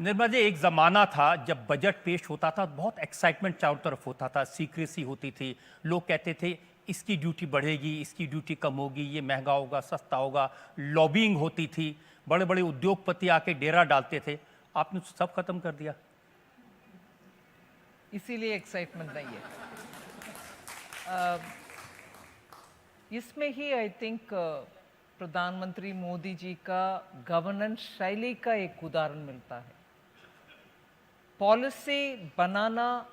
निर्मला जी, एक ज़माना था जब बजट पेश होता था बहुत एक्साइटमेंट चारों तरफ होता था, सीक्रेसी होती थी। लोग कहते थे इसकी ड्यूटी बढ़ेगी, इसकी ड्यूटी कम होगी, ये महंगा होगा, सस्ता होगा। लॉबिंग होती थी, बड़े बड़े उद्योगपति आके डेरा डालते थे। आपने सब खत्म कर दिया। इसीलिए एक्साइटमेंट नहीं है। इसमें ही आई थिंक प्रधानमंत्री मोदी जी का गवर्नेंस शैली का एक उदाहरण मिलता है। पॉलिसी बनाना,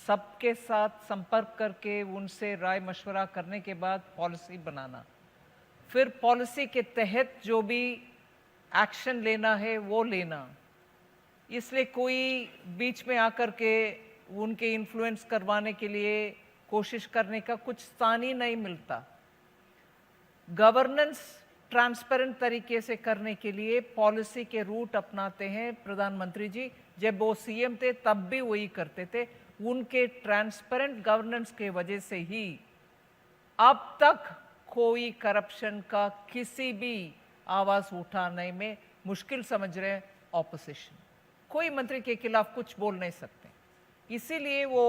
सबके साथ संपर्क करके उनसे राय मशवरा करने के बाद पॉलिसी बनाना, फिर पॉलिसी के तहत जो भी एक्शन लेना है वो लेना। इसलिए कोई बीच में आकर के उनके इन्फ्लुएंस करवाने के लिए कोशिश करने का कुछ स्थान ही नहीं मिलता। गवर्नेंस ट्रांसपेरेंट तरीके से करने के लिए पॉलिसी के रूट अपनाते हैं प्रधानमंत्री जी। जब वो सीएम थे तब भी वही करते थे। उनके ट्रांसपेरेंट गवर्नेंस के वजह से ही अब तक कोई करप्शन का किसी भी आवाज उठाने में मुश्किल समझ रहे हैं ऑपोजिशन। कोई मंत्री के खिलाफ कुछ बोल नहीं सकते। इसीलिए वो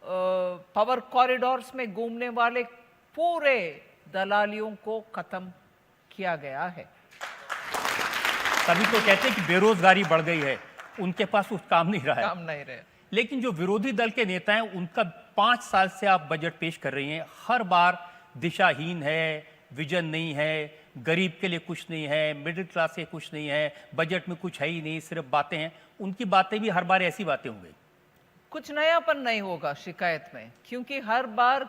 पावर कॉरिडोर्स में घूमने वाले पूरे दलालियों को खत्म किया गया है। तभी तो कहते हैं कि बेरोजगारी बढ़ गई है, उनके पास कुछ काम नहीं रहा है। काम नहीं रहे। लेकिन जो विरोधी दल के नेता हैं, उनका 5 साल से आप बजट पेश कर रही हैं, हर बार दिशाहीन है, विजन नहीं है, गरीब के लिए कुछ नहीं है, मिडिल क्लास के कुछ नहीं है, बजट में कुछ है ही नहीं, सिर्फ बातें हैं। उनकी बातें भी हर बार ऐसी बातें होंगी। कुछ नयापन नहीं होगा शिकायत में, क्योंकि हर बार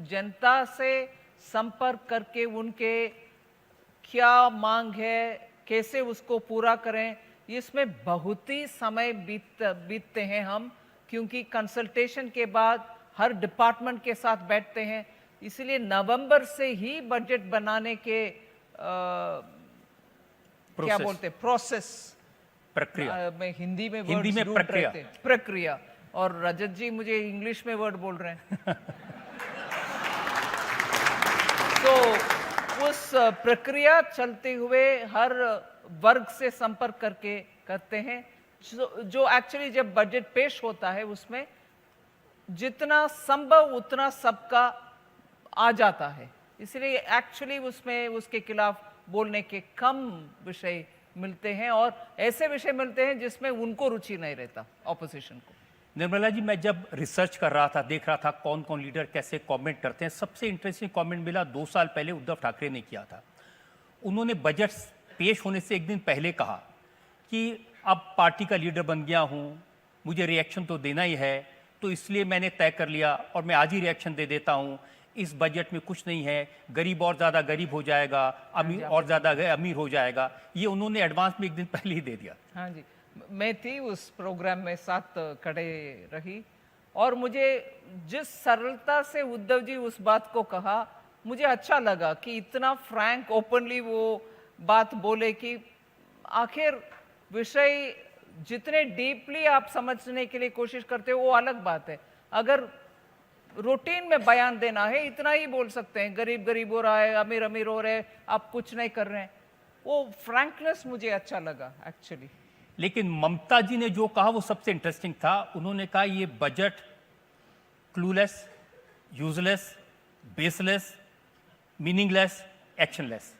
जनता से संपर्क करके उनके क्या मांग है, कैसे उसको पूरा करें, इसमें बहुत ही समय बीतते हैं हम, क्योंकि कंसल्टेशन के बाद हर डिपार्टमेंट के साथ बैठते हैं। इसलिए नवंबर से ही बजट बनाने के क्या बोलते प्रोसेस, प्रक्रिया मैं हिंदी में प्रक्रिया प्रक्रिया, और रजत जी मुझे इंग्लिश में वर्ड बोल रहे हैं। तो उस प्रक्रिया चलते हुए हर वर्ग से संपर्क करके करते हैं। जो एक्चुअली जब बजट पेश होता है उसमें जितना संभव उतना सबका आ जाता है। इसलिए एक्चुअली उसमें उसके खिलाफ बोलने के कम विषय मिलते हैं, और ऐसे विषय मिलते हैं जिसमें उनको रुचि नहीं रहता ऑपोजिशन को। निर्मला जी, मैं जब रिसर्च कर रहा था, देख रहा था कौन कौन लीडर कैसे कमेंट करते हैं, सबसे इंटरेस्टिंग कमेंट मिला 2 साल पहले उद्धव ठाकरे ने किया था। उन्होंने बजट पेश होने से एक दिन पहले कहा कि अब पार्टी का लीडर बन गया हूँ, मुझे रिएक्शन तो देना ही है, तो इसलिए मैंने तय कर लिया और मैं आज ही रिएक्शन दे देता हूँ। इस बजट में कुछ नहीं है, गरीब और ज़्यादा गरीब हो जाएगा, अमीर और ज़्यादा अमीर हो जाएगा। ये उन्होंने एडवांस में एक दिन पहले ही दे दिया। हाँ जी, मैं थी उस प्रोग्राम में, साथ खड़े रही, और मुझे जिस सरलता से उद्धव जी उस बात को कहा, मुझे अच्छा लगा कि इतना फ्रैंक ओपनली वो बात बोले कि आखिर विषय जितने डीपली आप समझने के लिए कोशिश करते हो वो अलग बात है। अगर रूटीन में बयान देना है, इतना ही बोल सकते हैं, गरीब गरीब हो रहा है, अमीर अमीर हो रहे हैं, आप कुछ नहीं कर रहे हैं। वो फ्रैंकनेस मुझे अच्छा लगा एक्चुअली। लेकिन ममता जी ने जो कहा वो सबसे इंटरेस्टिंग था। उन्होंने कहा ये budget clueless, useless, baseless, meaningless, actionless.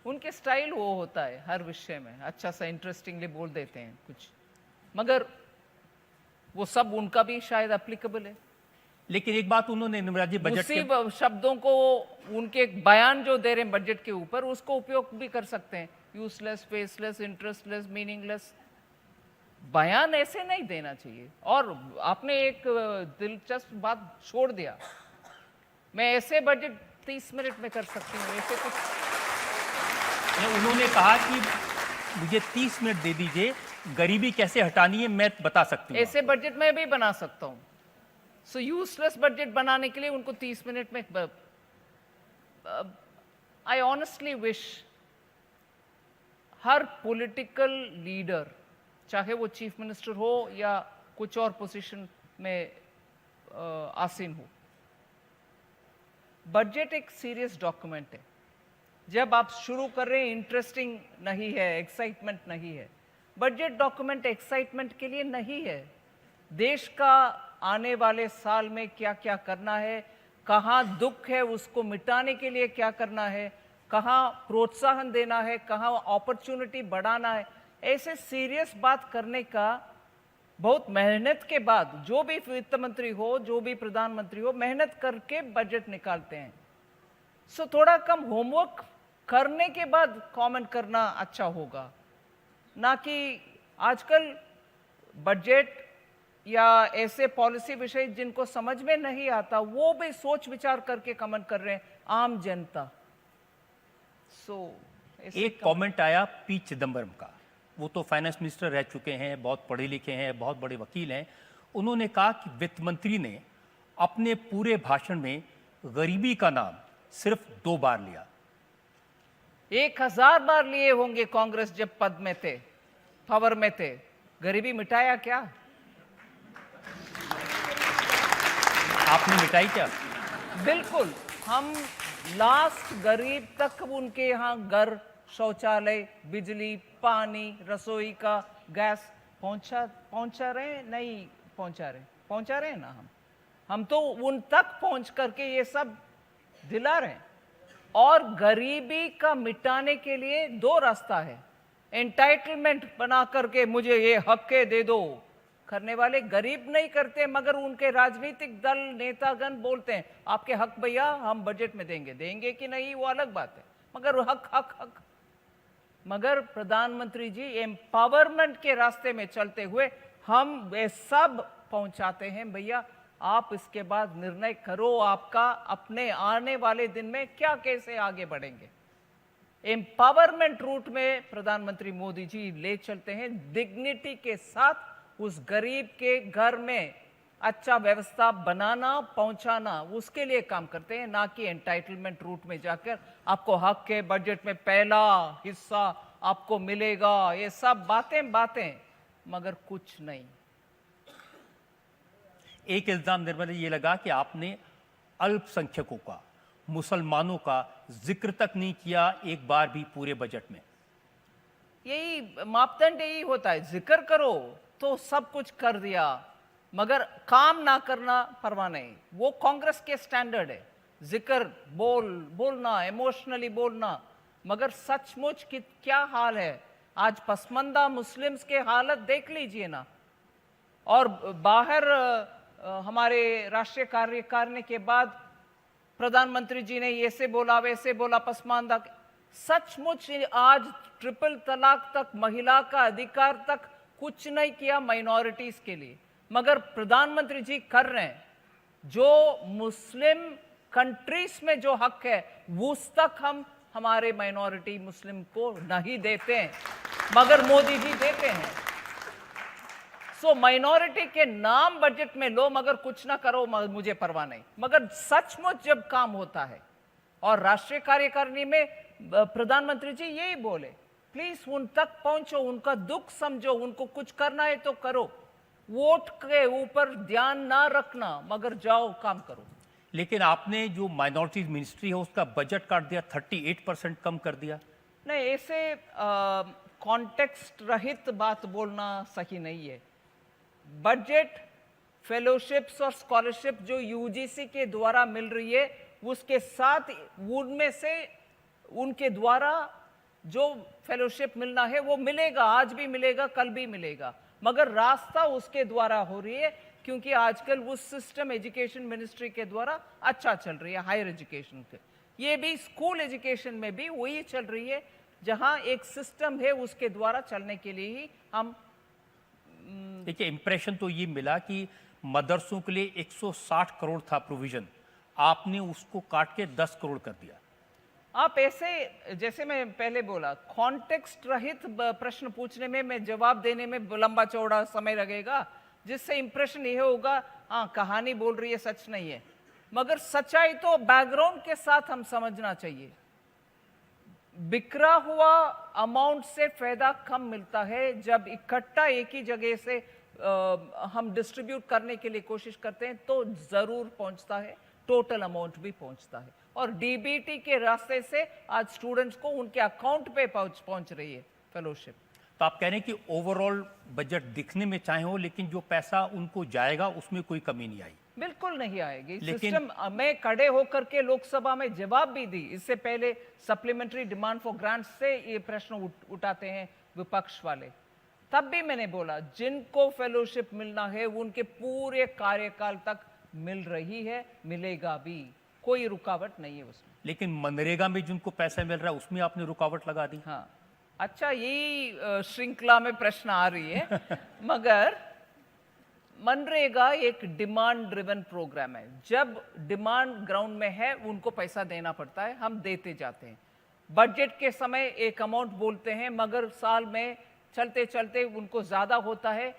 उनके स्टाइल वो होता है, हर विषय में अच्छा सा इंटरेस्टिंगली बोल देते हैं कुछ, मगर वो सब उनका भी शायद एप्लीकेबल है। लेकिन एक बात उन्होंने निर्मला जी बजट के शब्दों को उनके बयान जो दे रहे हैं बजट के ऊपर, उसको उपयोग भी कर सकते हैं। यूजलेस, फेसलेस, इंटरेस्टलेस, मीनिंगलेस, बयान ऐसे नहीं देना चाहिए। और आपने एक दिलचस्प बात छोड़ दिया, मैं ऐसे बजट 30 मिनट में कर सकती हूँ, ऐसे कुछ। उन्होंने कहा कि मुझे 30 मिनट दे दीजिए, गरीबी कैसे हटानी है मैं बता सकती हूँ। ऐसे बजट में भी बना सकता हूँ। सो यूजलेस बजट बनाने के लिए उनको 30 मिनट में। I honestly wish her political leader, चाहे वो चीफ मिनिस्टर हो या कुछ और पोजीशन में आसीन हो, बजट एक सीरियस डॉक्यूमेंट है। जब आप शुरू कर रहे हैं, इंटरेस्टिंग नहीं है, एक्साइटमेंट नहीं है, बजट डॉक्यूमेंट एक्साइटमेंट के लिए नहीं है। देश का आने वाले साल में क्या क्या करना है, कहाँ दुख है उसको मिटाने के लिए क्या करना है, कहाँ प्रोत्साहन देना है, कहाँ अपॉर्चुनिटी बढ़ाना है, ऐसे सीरियस बात करने का बहुत मेहनत के बाद जो भी वित्त मंत्री हो, जो भी प्रधानमंत्री हो, मेहनत करके बजट निकालते हैं। सो थोड़ा कम होमवर्क करने के बाद कमेंट करना अच्छा होगा, ना कि आजकल बजट या ऐसे पॉलिसी विषय जिनको समझ में नहीं आता वो भी सोच विचार करके कमेंट कर रहे हैं आम जनता। एक कमेंट आया पी चिदम्बरम का, वो तो फाइनेंस मिनिस्टर रह चुके हैं, बहुत पढ़े लिखे हैं, बहुत बड़े वकील हैं। उन्होंने कहा कि वित्त मंत्री ने अपने पूरे भाषण में गरीबी का नाम सिर्फ 2 बार लिया। 1000 बार लिए होंगे कांग्रेस जब पद में थे, पावर में थे। गरीबी मिटाया क्या? आपने मिटाई क्या? बिल्कुल, हम लास्ट गरीब तक उनके यहाँ घर, शौचालय, बिजली, पानी, रसोई का गैस पहुंचा रहे? नहीं पहुंचा रहे ना। हम तो उन तक पहुंच करके ये सब दिला रहे हैं। और गरीबी का मिटाने के लिए 2 रास्ता है। एंटाइटलमेंट बना करके मुझे ये हक दे दो करने वाले गरीब नहीं करते, मगर उनके राजनीतिक दल नेतागण बोलते हैं आपके हक भैया हम बजट में देंगे कि नहीं वो अलग बात है, मगर हक हक हक। मगर प्रधानमंत्री जी एम्पावरमेंट के रास्ते में चलते हुए हम वे सब पहुंचाते हैं। भैया आप इसके बाद निर्णय करो आपका अपने आने वाले दिन में क्या कैसे आगे बढ़ेंगे। एम्पावरमेंट रूट में प्रधानमंत्री मोदी जी ले चलते हैं, डिग्निटी के साथ उस गरीब के घर में अच्छा व्यवस्था बनाना, पहुंचाना, उसके लिए काम करते हैं, ना कि एंटाइटलमेंट रूट में जाकर आपको हक है, बजट में पहला हिस्सा आपको मिलेगा, ये सब बातें मगर कुछ नहीं। एक इल्जाम निर्मला ये लगा कि आपने अल्पसंख्यकों का, मुसलमानों का जिक्र तक नहीं किया एक बार भी पूरे बजट में। यही मापदंड यही होता है, जिक्र करो तो सब कुछ कर दिया, मगर काम ना करना परवाह नहीं। वो कांग्रेस के स्टैंडर्ड है, जिक्र बोलना, इमोशनली बोलना, मगर सचमुच कि क्या हाल है आज पसमंदा मुस्लिम्स के हालत देख लीजिए ना। और बाहर हमारे राष्ट्रीय कार्यकारिणी के बाद प्रधानमंत्री जी ने ऐसे बोला वैसे बोला, पसमानदा, सचमुच आज ट्रिपल तलाक तक, महिला का अधिकार तक कुछ नहीं किया माइनॉरिटीज के लिए, मगर प्रधानमंत्री जी कर रहे हैं। जो मुस्लिम कंट्रीज में जो हक है उस तक हम हमारे माइनॉरिटी मुस्लिम को नहीं देते हैं, मगर मोदी जी देते हैं। सो माइनॉरिटी के नाम बजट में लो मगर कुछ ना करो, मुझे परवाह नहीं। मगर सचमुच जब काम होता है, और राष्ट्रीय कार्यकारिणी में प्रधानमंत्री जी यही बोले, प्लीज उन तक पहुंचो, उनका दुख समझो, उनको कुछ करना है तो करो, वोट के ऊपर ध्यान ना रखना, मगर जाओ काम करो। लेकिन आपने जो माइनॉरिटीज मिनिस्ट्री है उसका बजट काट दिया, 38% कम कर दिया। नहीं, ऐसे कॉन्टेक्स्ट रहित बात बोलना सही नहीं है। बजट फेलोशिप्स और स्कॉलरशिप जो यूजीसी के द्वारा मिल रही है, उसके साथ उनमें से उनके द्वारा जो फेलोशिप मिलना है वो मिलेगा, आज भी मिलेगा, कल भी मिलेगा, मगर रास्ता उसके द्वारा हो रही है, क्योंकि आजकल वो सिस्टम एजुकेशन मिनिस्ट्री के द्वारा अच्छा चल रही है। हायर एजुकेशन के ये भी, स्कूल एजुकेशन में भी वही चल रही है, जहां एक सिस्टम है उसके द्वारा चलने के लिए ही हम। देखिए, इंप्रेशन तो ये मिला कि मदरसों के लिए 160 करोड़ था प्रोविजन, आपने उसको काट के 10 करोड़ कर दिया। आप ऐसे, जैसे मैं पहले बोला, कॉन्टेक्स्ट रहित प्रश्न पूछने में, मैं जवाब देने में लंबा चौड़ा समय लगेगा, जिससे इंप्रेशन यह होगा हाँ कहानी बोल रही है, सच नहीं है। मगर सच्चाई तो बैकग्राउंड के साथ हम समझना चाहिए। बिखरा हुआ अमाउंट से फायदा कम मिलता है जब इकट्ठा एक ही जगह से हम डिस्ट्रीब्यूट करने के लिए कोशिश करते हैं, तो जरूर पहुंचता है, टोटल अमाउंट भी पहुंचता है। और डीबीटी के रास्ते से आज स्टूडेंट्स को उनके अकाउंट पे पहुंच रही है फेलोशिप। तो आप कह रहे हैं कि ओवरऑल बजट दिखने में चाहे हो, लेकिन जो पैसा उनको जाएगा उसमें कोई कमी नहीं आई। बिल्कुल नहीं आएगी। लेकिन- सिस्टम में खड़े होकर के लोकसभा में जवाब भी दी, इससे पहले सप्लीमेंट्री डिमांड फॉर ग्रांट्स से ये प्रश्न उठाते हैं विपक्ष वाले, तब भी मैंने बोला जिनको फेलोशिप मिलना है उनके पूरे कार्यकाल तक मिल रही है, मिलेगा भी, कोई रुकावट नहीं है उसमें। लेकिन मनरेगा में जिनको पैसा मिल रहा है उसमें आपने रुकावट लगा दी। हाँ, अच्छा, यही श्रृंखला में प्रश्न आ रही है मगर मनरेगा एक डिमांड ड्रिवन प्रोग्राम है। जब डिमांड ग्राउंड में है उनको पैसा देना पड़ता है, हम देते जाते हैं। बजट के समय एक अमाउंट बोलते हैं मगर साल में चलते चलते उनको ज़्यादा होता है।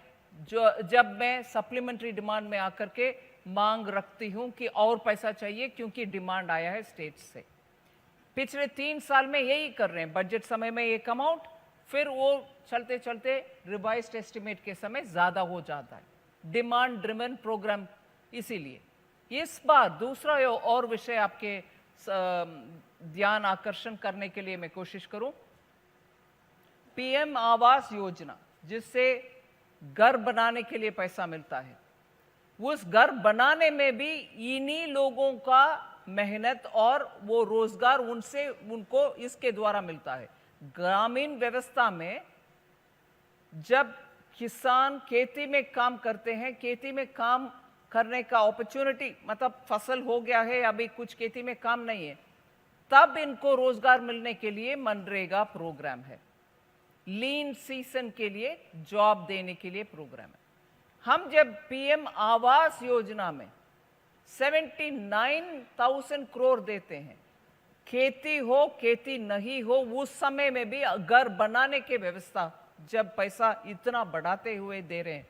जो जब मैं सप्लीमेंट्री डिमांड में आकर के मांग रखती हूँ कि और पैसा चाहिए क्योंकि डिमांड आया है स्टेट से, पिछले 3 साल में यही कर रहे हैं। बजट समय में एक अमाउंट, फिर वो चलते चलते रिवाइज्ड एस्टिमेट के समय ज़्यादा हो जाता है। Demand driven programme. इसीलिए इस बार दूसरा और विषय आपके ध्यान आकर्षण करने के लिए मैं कोशिश करूं, पीएम आवास योजना, जिससे घर बनाने के लिए पैसा मिलता है, उस घर बनाने में भी इन्हीं लोगों का मेहनत और वो रोजगार उनको इसके द्वारा मिलता है। ग्रामीण व्यवस्था में जब किसान खेती में काम करते हैं, खेती में काम करने का अपॉर्चुनिटी, मतलब फसल हो गया है, अभी कुछ खेती में काम नहीं है, तब इनको रोजगार मिलने के लिए मनरेगा प्रोग्राम है। लीन सीजन के लिए जॉब देने के लिए प्रोग्राम है। हम जब पीएम आवास योजना में 79,000 करोड़ देते हैं, खेती हो खेती नहीं हो, उस समय में भी घर बनाने की व्यवस्था जब पैसा इतना बढ़ाते हुए दे रहे हैं,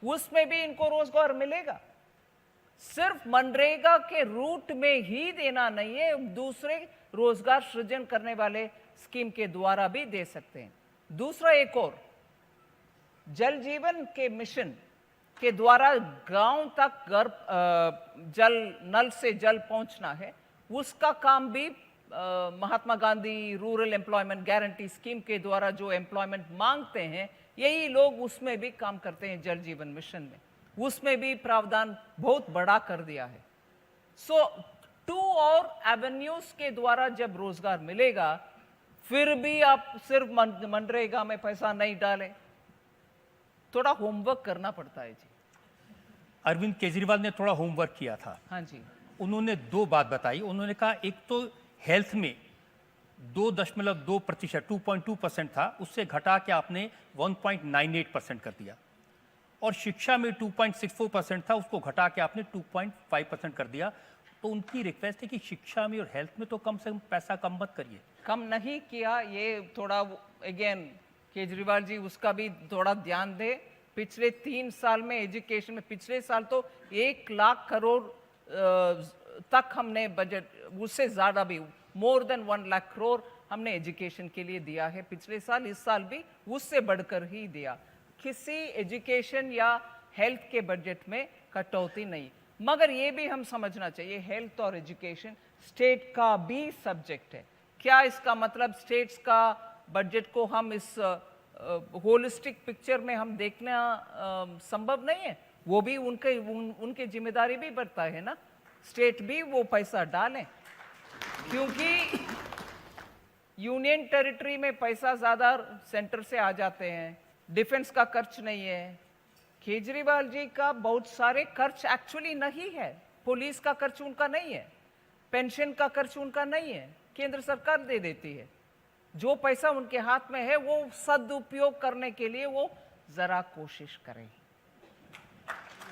उसमें भी इनको रोजगार मिलेगा। सिर्फ मनरेगा के रूट में ही देना नहीं है, दूसरे रोजगार सृजन करने वाले स्कीम के द्वारा भी दे सकते हैं। दूसरा एक और, जल जीवन के मिशन के द्वारा गांव तक जल, नल से जल पहुंचना है, उसका काम भी Mahatma Gandhi rural employment guarantee scheme के द्वारा जो एम्प्लॉयमेंट मांगते हैं, यही लोग उसमें भी काम करते हैं। जल जीवन मिशन में उसमें भी प्रावधान बहुत बड़ा कर दिया है। सो 2 और एवेन्यूज के द्वारा जब रोजगार मिलेगा, फिर भी आप सिर्फ मनरेगा में पैसा नहीं डालें, थोड़ा होमवर्क करना पड़ता है जी। अरविंद केजरीवाल ने थोड़ा होमवर्क किया था। हाँ जी, उन्होंने 2 बात बताई। उन्होंने कहा एक तो हेल्थ में 2.2%, 2.2% था, उससे घटा के आपने 1.98% कर दिया, और शिक्षा में 2.64% था, उसको घटा के आपने 2.5% कर दिया। तो उनकी रिक्वेस्ट है कि शिक्षा में और हेल्थ में तो कम से कम पैसा कम मत करिए। कम नहीं किया, ये थोड़ा अगेन केजरीवाल जी उसका भी थोड़ा ध्यान दे। पिछले 3 साल में एजुकेशन में, पिछले साल तो 1 लाख करोड़ तक हमने बजट, उससे ज़्यादा भी, मोर देन 1 लाख करोड़ हमने एजुकेशन के लिए दिया है पिछले साल। इस साल भी उससे बढ़कर ही दिया। किसी एजुकेशन या हेल्थ के बजट में कटौती नहीं। मगर ये भी हम समझना चाहिए, हेल्थ और एजुकेशन स्टेट का भी सब्जेक्ट है। क्या इसका मतलब स्टेट्स का बजट को हम इस होलिस्टिक पिक्चर में हम देखना संभव नहीं है? वो भी उनके जिम्मेदारी भी बढ़ता है ना, स्टेट भी वो पैसा डालें, क्योंकि यूनियन टेरिटरी में पैसा ज़्यादा सेंटर से आ जाते हैं, डिफेंस का खर्च नहीं है। केजरीवाल जी का बहुत सारे खर्च एक्चुअली नहीं है, पुलिस का खर्च उनका नहीं है, पेंशन का खर्च उनका नहीं है, केंद्र सरकार दे देती है। जो पैसा उनके हाथ में है वो सदुपयोग करने के लिए वो जरा कोशिश करें।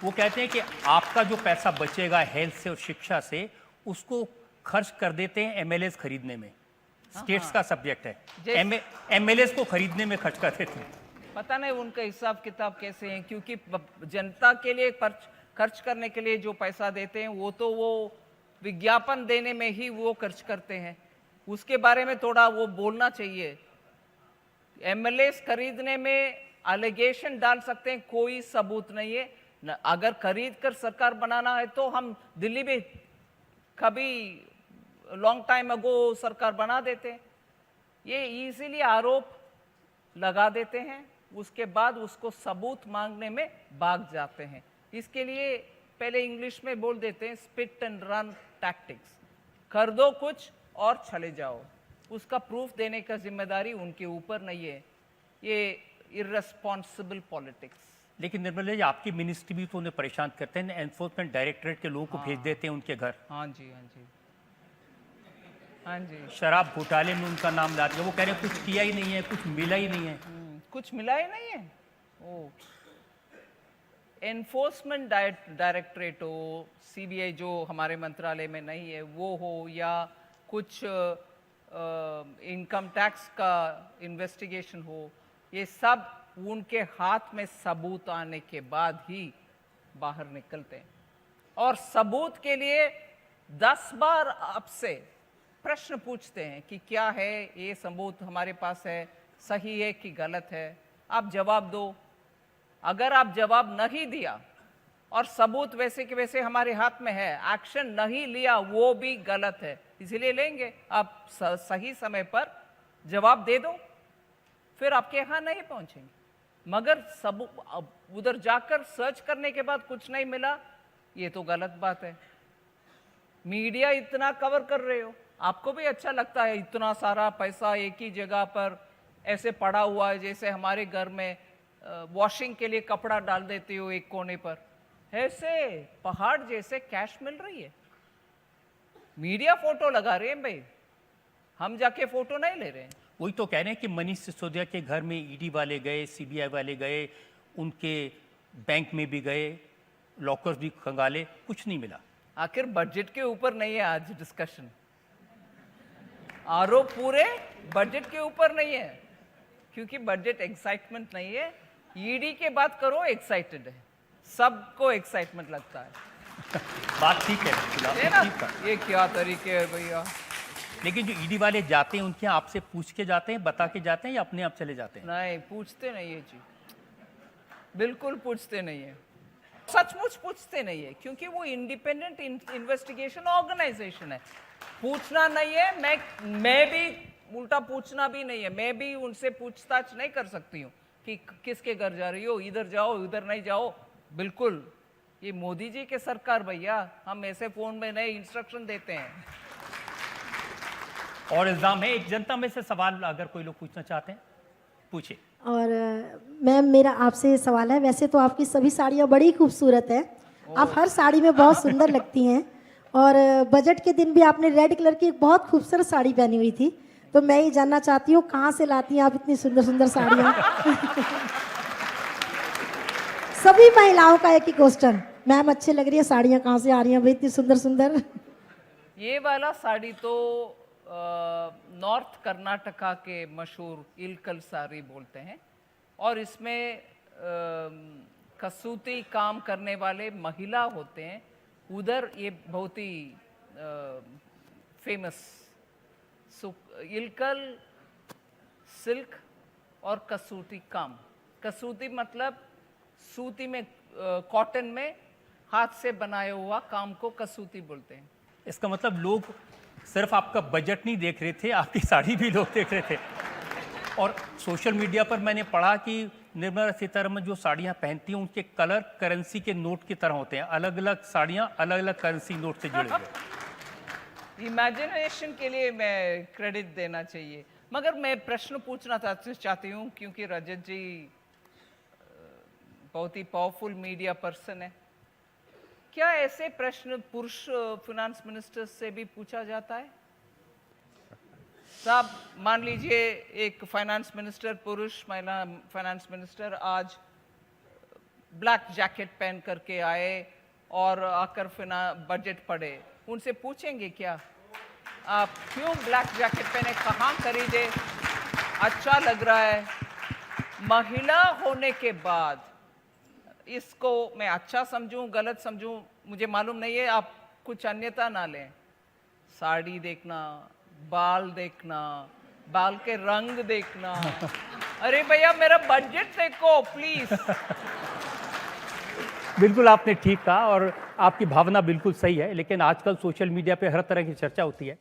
वो कहते हैं कि आपका जो पैसा बचेगा हेल्थ से और शिक्षा से, उसको खर्च कर देते हैं एमएलएस खरीदने में। स्टेट्स का सब्जेक्ट है, एमएलएस को खरीदने में खर्च कर देते हैं। पता नहीं उनका हिसाब किताब कैसे हैं, क्योंकि जनता के लिए खर्च करने के लिए जो पैसा देते हैं वो तो वो विज्ञापन देने में ही वो खर्च करते हैं। उसके बारे में थोड़ा वो बोलना चाहिए। एमएलएस खरीदने में एलिगेशन डाल सकते हैं, कोई सबूत नहीं है। अगर खरीद कर सरकार बनाना है तो हम दिल्ली में कभी लॉन्ग टाइम अगो सरकार बना देते हैं। ये इजीली आरोप लगा देते हैं, उसके बाद उसको सबूत मांगने में भाग जाते हैं। इसके लिए पहले इंग्लिश में बोल देते हैं स्पिट एंड रन टैक्टिक्स, कर दो कुछ और चले जाओ। उसका प्रूफ देने का जिम्मेदारी उनके ऊपर नहीं है। ये इररेस्पॉन्सिबल पॉलिटिक्स। लेकिन निर्मला जी, आपकी मिनिस्ट्री भी तो उन्हें परेशान करते हैं, एनफोर्समेंट डायरेक्टरेट के लोगों को भेज देते हैं उनके घर। हाँ जी, हाँ जी, हाँ जी। शराब घोटाले में उनका नाम लाते हैं, वो कह रहे हैं कुछ किया ही नहीं है, कुछ मिला ही नहीं है। कुछ मिला ही नहीं है। ओ, एनफोर्समेंट डायरेक्टरेट हो, सीबीआई जो हमारे मंत्रालय में नहीं है वो हो, या कुछ इनकम टैक्स का इन्वेस्टिगेशन हो, ये सब उनके हाथ में सबूत आने के बाद ही बाहर निकलते हैं। और सबूत के लिए 10 बार आपसे प्रश्न पूछते हैं कि क्या है ये सबूत हमारे पास है, सही है कि गलत है, आप जवाब दो। अगर आप जवाब नहीं दिया और सबूत वैसे के वैसे हमारे हाथ में है, एक्शन नहीं लिया, वो भी गलत है। इसीलिए लेंगे, आप सही समय पर जवाब दे दो, फिर आपके यहाँ नहीं पहुंचेंगे। मगर सब उधर जाकर सर्च करने के बाद कुछ नहीं मिला, ये तो गलत बात है। मीडिया इतना कवर कर रहे हो, आपको भी अच्छा लगता है इतना सारा पैसा एक ही जगह पर ऐसे पड़ा हुआ है, जैसे हमारे घर में वॉशिंग के लिए कपड़ा डाल देते हो एक कोने पर, ऐसे पहाड़ जैसे कैश मिल रही है। मीडिया फोटो लगा रहे हैं भाई, हम जाके फोटो नहीं ले रहे हैं। वही तो कह रहे हैं कि मनीष सिसोदिया के घर में ईडी वाले गए, सीबीआई वाले गए, उनके बैंक में भी गए, लॉकर्स भी खंगाले, कुछ नहीं मिला। आखिर बजट के ऊपर नहीं है आज डिस्कशन, आरोप पूरे बजट के ऊपर नहीं है, क्योंकि बजट एक्साइटमेंट नहीं है। ईडी के बात करो, एक्साइटेड है, सबको एक्साइटमेंट लगता है। बात ठीक है ना? ठीक है। ये क्या तरीके है भैया। लेकिन जो ईडी वाले जाते हैं उनके यहाँ आपसे पूछ के जाते हैं, बता के जाते हैं, या अपने आप चले जाते हैं? नहीं, पूछते नहीं है जी, बिल्कुल पूछते नहीं है, सचमुच पूछते नहीं है, क्योंकि वो इंडिपेंडेंट इन्वेस्टिगेशन ऑर्गेनाइजेशन है। पूछना नहीं है, मैं भी उल्टा पूछना भी नहीं है, मैं भी उनसे पूछताछ नहीं कर सकती हूँ कि किसके घर जा रही हो, इधर जाओ इधर नहीं जाओ। बिल्कुल, ये मोदी जी के सरकार भैया, हम ऐसे फोन में नए इंस्ट्रक्शन देते हैं। और इल्जाम है, एक जनता में से सवाल अगर कोई लोग पूछना चाहते हैं पूछिए। और मैम, मेरा आपसे सवाल है, वैसे तो आपकी सभी साड़ियाँ बड़ी खूबसूरत हैं, आप हर साड़ी में बहुत सुंदर लगती हैं, और बजट के दिन भी आपने रेड कलर की एक बहुत खूबसूरत साड़ी पहनी हुई थी, तो मैं ये जानना चाहती हूँ कहाँ से लाती हैं आप इतनी सुंदर सुंदर साड़ियाँ? सभी महिलाओं का एक ही क्वेश्चन, मैम अच्छी लग रही है साड़ियाँ, कहाँ से आ रही हैं भाई इतनी सुंदर सुंदर? ये वाला साड़ी तो नॉर्थ कर्नाटका के मशहूर इलकल साड़ी बोलते हैं, और इसमें कसूती काम करने वाले महिला होते हैं उधर, ये बहुत ही फेमस। इलकल, सिल्क और कसूती काम। कसूती मतलब सूती में, कॉटन में हाथ से बनाया हुआ काम को कसूती बोलते हैं। इसका मतलब लोग सिर्फ आपका बजट नहीं देख रहे थे, आपकी साड़ी भी लोग देख रहे थे। और सोशल मीडिया पर मैंने पढ़ा कि निर्मला सीतारमण जो साड़ियाँ पहनती हैं उनके कलर करेंसी के नोट की तरह होते हैं, अलग अलग साड़ियाँ अलग अलग करेंसी नोट से जुड़े हुए। इमेजिनेशन के लिए मैं क्रेडिट देना चाहिए। मगर मैं प्रश्न पूछना चाहती हूँ, क्योंकि रजत जी बहुत ही पावरफुल मीडिया पर्सन है। क्या ऐसे प्रश्न पुरुष फाइनेंस मिनिस्टर से भी पूछा जाता है? साहब, मान लीजिए एक फाइनेंस मिनिस्टर, पुरुष महिला फाइनेंस मिनिस्टर आज ब्लैक जैकेट पहन करके आए और आकर बजट पढ़े, उनसे पूछेंगे क्या आप क्यों ब्लैक जैकेट पहने, कहाँ खरीदे, अच्छा लग रहा है? महिला होने के बाद इसको मैं अच्छा समझूं, गलत समझूं, मुझे मालूम नहीं है, आप कुछ अन्यथा ना लें। साड़ी देखना, बाल देखना, बाल के रंग देखना, अरे भैया मेरा बजट देखो प्लीज। बिल्कुल आपने ठीक कहा और आपकी भावना बिल्कुल सही है, लेकिन आजकल सोशल मीडिया पे हर तरह की चर्चा होती है।